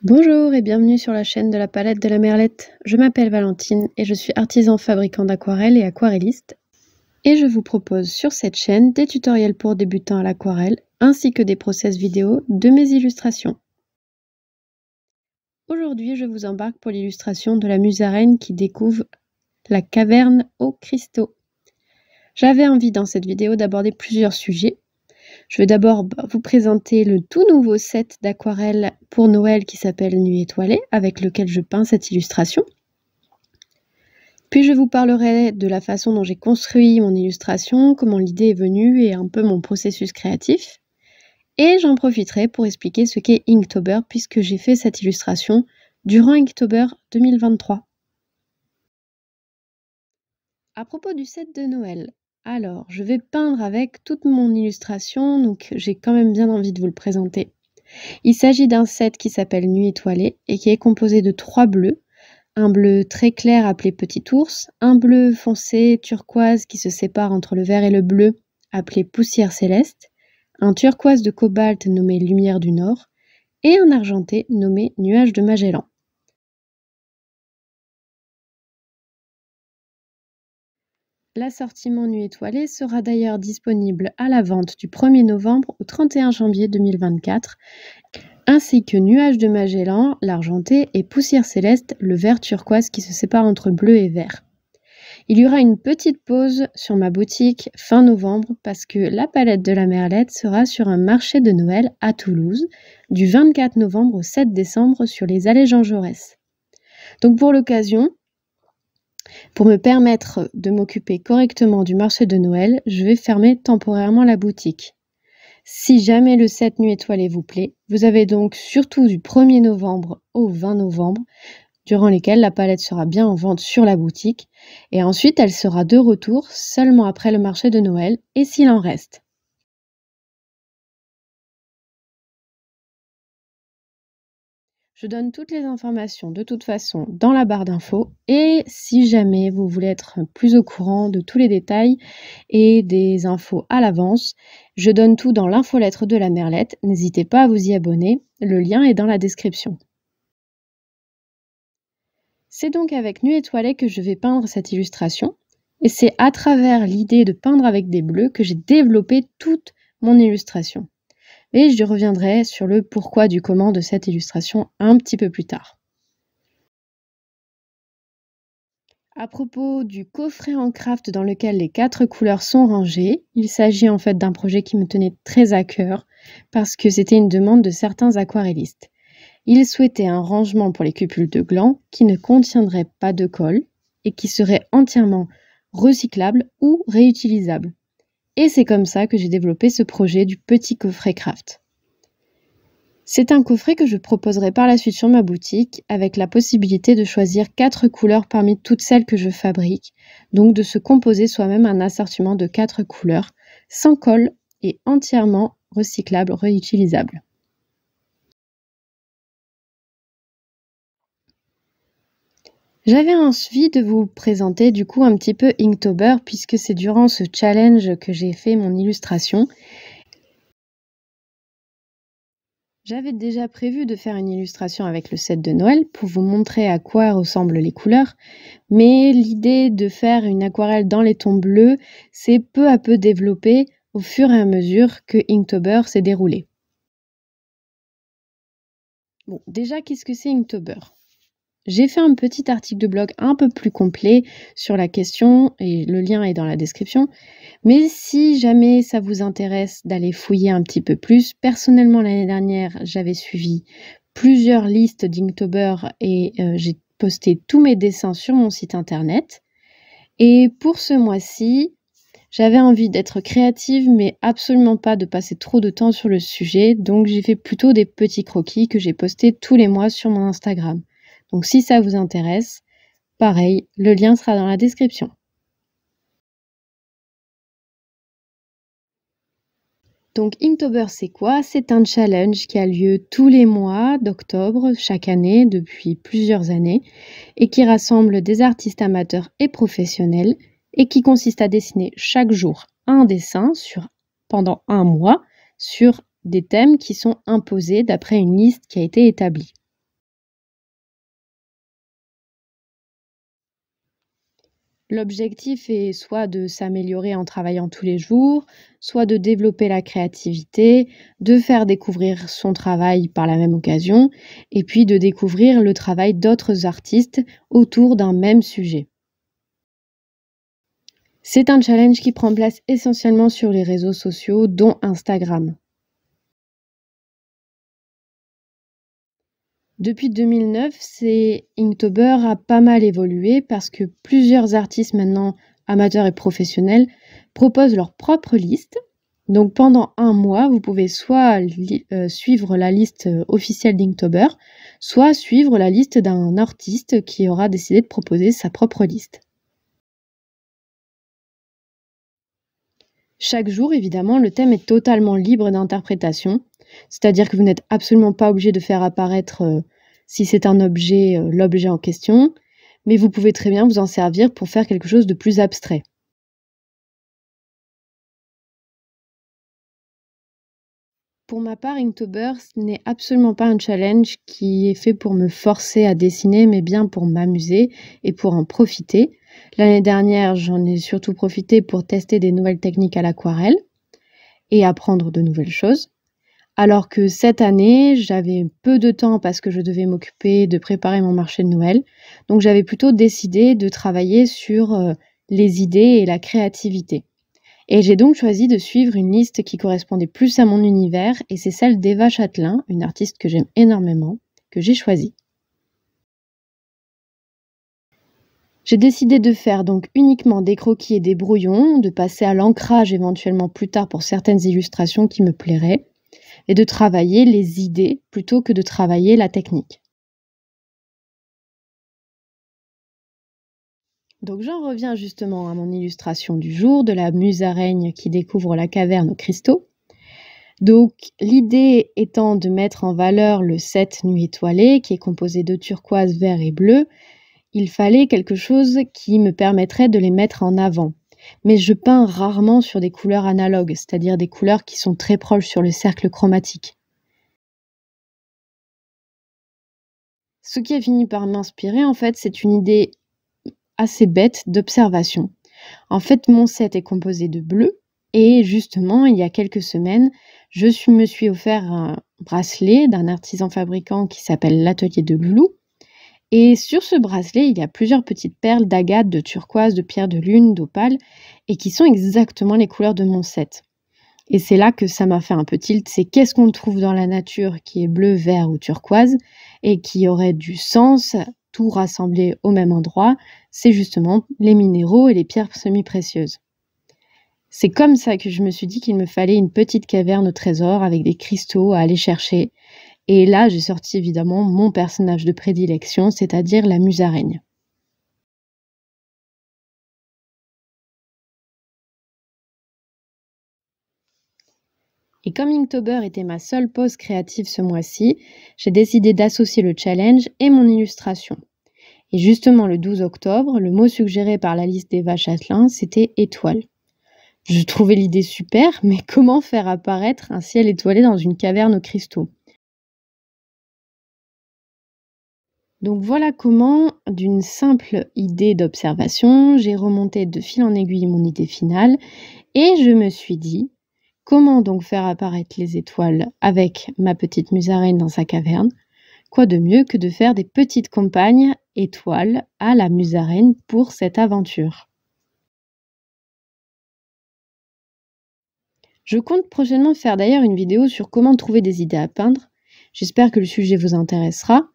Bonjour et bienvenue sur la chaîne de la palette de la Merlette. Je m'appelle Valentine et je suis artisan fabricant d'aquarelles et aquarelliste. Et je vous propose sur cette chaîne des tutoriels pour débutants à l'aquarelle ainsi que des process vidéo de mes illustrations. Aujourd'hui, je vous embarque pour l'illustration de la musaraigne qui découvre la caverne aux cristaux. J'avais envie dans cette vidéo d'aborder plusieurs sujets. Je vais d'abord vous présenter le tout nouveau set d'aquarelles pour Noël qui s'appelle Nuit étoilée, avec lequel je peins cette illustration. Puis je vous parlerai de la façon dont j'ai construit mon illustration, comment l'idée est venue et un peu mon processus créatif. Et j'en profiterai pour expliquer ce qu'est Inktober puisque j'ai fait cette illustration durant Inktober 2023. À propos du set de Noël, alors je vais peindre avec toute mon illustration, donc j'ai quand même bien envie de vous le présenter. Il s'agit d'un set qui s'appelle Nuit étoilée et qui est composé de 3 bleus. Un bleu très clair appelé Petit ours, un bleu foncé turquoise qui se sépare entre le vert et le bleu appelé Poussière céleste, un turquoise de cobalt nommé Lumière du Nord et un argenté nommé Nuage de Magellan. L'assortiment Nuit étoilée sera d'ailleurs disponible à la vente du 1er novembre au 31 janvier 2024, ainsi que Nuage de Magellan, l'argenté, et Poussière céleste, le vert turquoise qui se sépare entre bleu et vert. Il y aura une petite pause sur ma boutique fin novembre parce que la palette de la Merlette sera sur un marché de Noël à Toulouse du 24 novembre au 7 décembre sur les allées Jean Jaurès. Donc pour l'occasion, pour me permettre de m'occuper correctement du marché de Noël, je vais fermer temporairement la boutique. Si jamais le set Nuit étoilée vous plaît, vous avez donc surtout du 1er novembre au 20 novembre, durant lesquels la palette sera bien en vente sur la boutique, et ensuite elle sera de retour seulement après le marché de Noël, et s'il en reste. Je donne toutes les informations de toute façon dans la barre d'infos, et si jamais vous voulez être plus au courant de tous les détails et des infos à l'avance, je donne tout dans l'infolettre de la Merlette, n'hésitez pas à vous y abonner, le lien est dans la description. C'est donc avec Nuit étoilée que je vais peindre cette illustration, et c'est à travers l'idée de peindre avec des bleus que j'ai développé toute mon illustration. Et je reviendrai sur le pourquoi du comment de cette illustration un petit peu plus tard. À propos du coffret en craft dans lequel les 4 couleurs sont rangées, il s'agit en fait d'un projet qui me tenait très à cœur parce que c'était une demande de certains aquarellistes. Ils souhaitaient un rangement pour les cupules de gland qui ne contiendrait pas de colle et qui serait entièrement recyclable ou réutilisable. Et c'est comme ça que j'ai développé ce projet du petit coffret craft. C'est un coffret que je proposerai par la suite sur ma boutique avec la possibilité de choisir 4 couleurs parmi toutes celles que je fabrique, donc de se composer soi-même un assortiment de 4 couleurs, sans colle et entièrement recyclable, réutilisable. J'avais envie de vous présenter du coup un petit peu Inktober puisque c'est durant ce challenge que j'ai fait mon illustration. J'avais déjà prévu de faire une illustration avec le set de Noël pour vous montrer à quoi ressemblent les couleurs, mais l'idée de faire une aquarelle dans les tons bleus s'est peu à peu développée au fur et à mesure que Inktober s'est déroulé. Bon, déjà, qu'est-ce que c'est Inktober ? J'ai fait un petit article de blog un peu plus complet sur la question et le lien est dans la description. Mais si jamais ça vous intéresse d'aller fouiller un petit peu plus, personnellement l'année dernière, j'avais suivi plusieurs listes d'Inktober et j'ai posté tous mes dessins sur mon site internet. Et pour ce mois-ci, j'avais envie d'être créative mais absolument pas de passer trop de temps sur le sujet. Donc j'ai fait plutôt des petits croquis que j'ai postés tous les mois sur mon Instagram. Donc si ça vous intéresse, pareil, le lien sera dans la description. Donc Inktober c'est quoi? C'est un challenge qui a lieu tous les mois d'octobre chaque année depuis plusieurs années et qui rassemble des artistes amateurs et professionnels et qui consiste à dessiner chaque jour un dessin pendant un mois sur des thèmes qui sont imposés d'après une liste qui a été établie. L'objectif est soit de s'améliorer en travaillant tous les jours, soit de développer la créativité, de faire découvrir son travail par la même occasion, et puis de découvrir le travail d'autres artistes autour d'un même sujet. C'est un challenge qui prend place essentiellement sur les réseaux sociaux, dont Instagram. Depuis 2009, Inktober a pas mal évolué parce que plusieurs artistes maintenant, amateurs et professionnels, proposent leur propre liste. Donc pendant un mois, vous pouvez soit suivre la liste officielle d'Inktober, soit suivre la liste d'un artiste qui aura décidé de proposer sa propre liste. Chaque jour, évidemment, le thème est totalement libre d'interprétation, c'est-à-dire que vous n'êtes absolument pas obligé de faire apparaître, si c'est un objet, l'objet en question, mais vous pouvez très bien vous en servir pour faire quelque chose de plus abstrait. Pour ma part, Inktober, ce n'est absolument pas un challenge qui est fait pour me forcer à dessiner, mais bien pour m'amuser et pour en profiter. L'année dernière, j'en ai surtout profité pour tester des nouvelles techniques à l'aquarelle et apprendre de nouvelles choses. Alors que cette année, j'avais peu de temps parce que je devais m'occuper de préparer mon marché de Noël. Donc j'avais plutôt décidé de travailler sur les idées et la créativité. Et j'ai donc choisi de suivre une liste qui correspondait plus à mon univers, et c'est celle d'Eva Châtelain, une artiste que j'aime énormément, que j'ai choisie. J'ai décidé de faire donc uniquement des croquis et des brouillons, de passer à l'ancrage éventuellement plus tard pour certaines illustrations qui me plairaient, et de travailler les idées plutôt que de travailler la technique. Donc j'en reviens justement à mon illustration du jour de la musaraigne qui découvre la caverne aux cristaux. Donc l'idée étant de mettre en valeur le set Nuit étoilée qui est composé de turquoise, vert et bleu, il fallait quelque chose qui me permettrait de les mettre en avant. Mais je peins rarement sur des couleurs analogues, c'est-à-dire des couleurs qui sont très proches sur le cercle chromatique. Ce qui a fini par m'inspirer, en fait, c'est une idée assez bête d'observation. En fait, mon set est composé de bleu et justement, il y a quelques semaines, me suis offert un bracelet d'un artisan fabricant qui s'appelle l'Atelier de Loulou. Et sur ce bracelet, il y a plusieurs petites perles d'agate, de turquoise, de pierre de lune, d'opale et qui sont exactement les couleurs de mon set. Et c'est là que ça m'a fait un peu tilt, c'est qu'est-ce qu'on trouve dans la nature qui est bleu, vert ou turquoise et qui aurait du sens, tout rassemblé au même endroit, c'est justement les minéraux et les pierres semi-précieuses. C'est comme ça que je me suis dit qu'il me fallait une petite caverne au trésor avec des cristaux à aller chercher. Et là, j'ai sorti évidemment mon personnage de prédilection, c'est-à-dire la musaraigne. Et comme Inktober était ma seule pause créative ce mois-ci, j'ai décidé d'associer le challenge et mon illustration. Et justement, le 12 octobre, le mot suggéré par la liste d'Eva Châtelain, c'était étoile. Je trouvais l'idée super, mais comment faire apparaître un ciel étoilé dans une caverne aux cristaux? Donc voilà comment, d'une simple idée d'observation, j'ai remonté de fil en aiguille mon idée finale et je me suis dit, comment donc faire apparaître les étoiles avec ma petite musaraigne dans sa caverne? Quoi de mieux que de faire des petites compagnes étoiles à la musaraigne pour cette aventure? Je compte prochainement faire d'ailleurs une vidéo sur comment trouver des idées à peindre. J'espère que le sujet vous intéressera.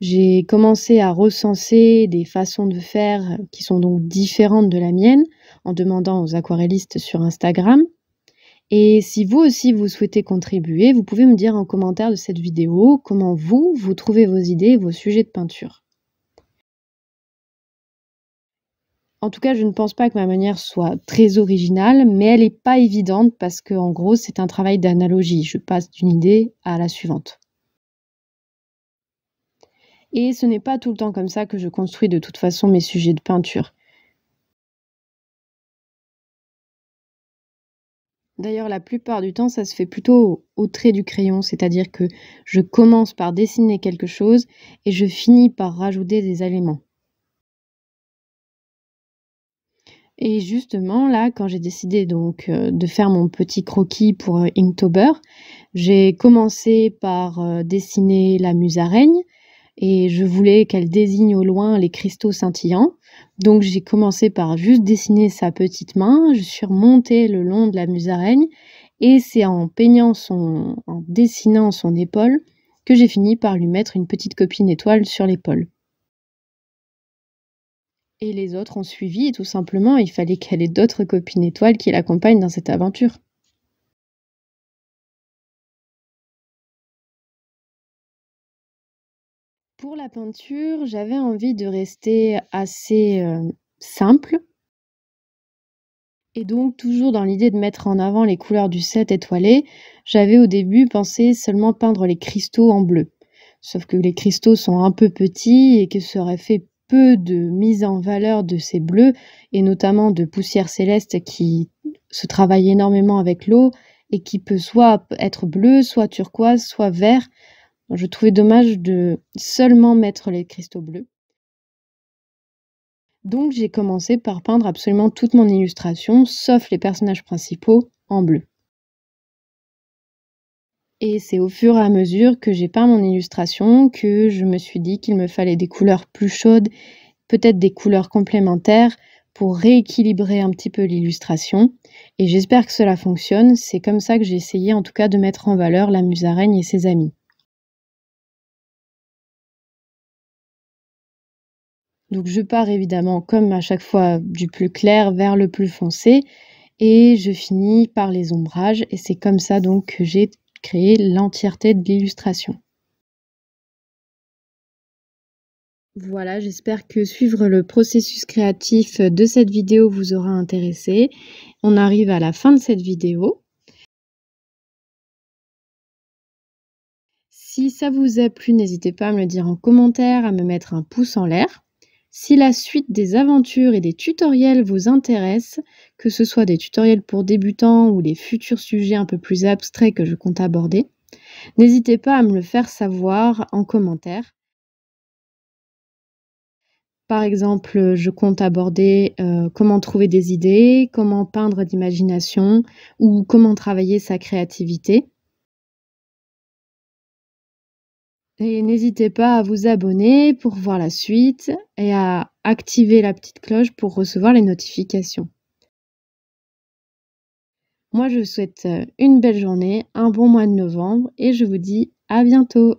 J'ai commencé à recenser des façons de faire qui sont donc différentes de la mienne en demandant aux aquarellistes sur Instagram. Et si vous aussi vous souhaitez contribuer, vous pouvez me dire en commentaire de cette vidéo comment vous trouvez vos idées et vos sujets de peinture. En tout cas, je ne pense pas que ma manière soit très originale, mais elle n'est pas évidente parce que, en gros, c'est un travail d'analogie. Je passe d'une idée à la suivante. Et ce n'est pas tout le temps comme ça que je construis de toute façon mes sujets de peinture. D'ailleurs, la plupart du temps, ça se fait plutôt au trait du crayon, c'est-à-dire que je commence par dessiner quelque chose et je finis par rajouter des éléments. Et justement, là, quand j'ai décidé donc de faire mon petit croquis pour Inktober, j'ai commencé par dessiner la musaraigne et je voulais qu'elle désigne au loin les cristaux scintillants. Donc j'ai commencé par juste dessiner sa petite main, je suis remontée le long de la musaraigne et c'est en dessinant son épaule que j'ai fini par lui mettre une petite copine étoile sur l'épaule. Et les autres ont suivi et tout simplement, il fallait qu'elle ait d'autres copines étoiles qui l'accompagnent dans cette aventure. Pour la peinture, j'avais envie de rester assez simple et donc toujours dans l'idée de mettre en avant les couleurs du set étoilé, j'avais au début pensé seulement peindre les cristaux en bleu. Sauf que les cristaux sont un peu petits et que ça aurait fait peu de mise en valeur de ces bleus et notamment de poussière céleste qui se travaille énormément avec l'eau et qui peut soit être bleu, soit turquoise, soit vert. Je trouvais dommage de seulement mettre les cristaux bleus. Donc j'ai commencé par peindre absolument toute mon illustration, sauf les personnages principaux, en bleu. Et c'est au fur et à mesure que j'ai peint mon illustration que je me suis dit qu'il me fallait des couleurs plus chaudes, peut-être des couleurs complémentaires pour rééquilibrer un petit peu l'illustration. Et j'espère que cela fonctionne, c'est comme ça que j'ai essayé en tout cas de mettre en valeur la musaraigne et ses amis. Donc je pars évidemment, comme à chaque fois, du plus clair vers le plus foncé et je finis par les ombrages et c'est comme ça donc que j'ai créé l'entièreté de l'illustration. Voilà, j'espère que suivre le processus créatif de cette vidéo vous aura intéressé. On arrive à la fin de cette vidéo. Si ça vous a plu, n'hésitez pas à me le dire en commentaire, à me mettre un pouce en l'air. Si la suite des aventures et des tutoriels vous intéresse, que ce soit des tutoriels pour débutants ou les futurs sujets un peu plus abstraits que je compte aborder, n'hésitez pas à me le faire savoir en commentaire. Par exemple, je compte aborder comment trouver des idées, comment peindre d'imagination ou comment travailler sa créativité. Et n'hésitez pas à vous abonner pour voir la suite et à activer la petite cloche pour recevoir les notifications. Moi, je vous souhaite une belle journée, un bon mois de novembre et je vous dis à bientôt.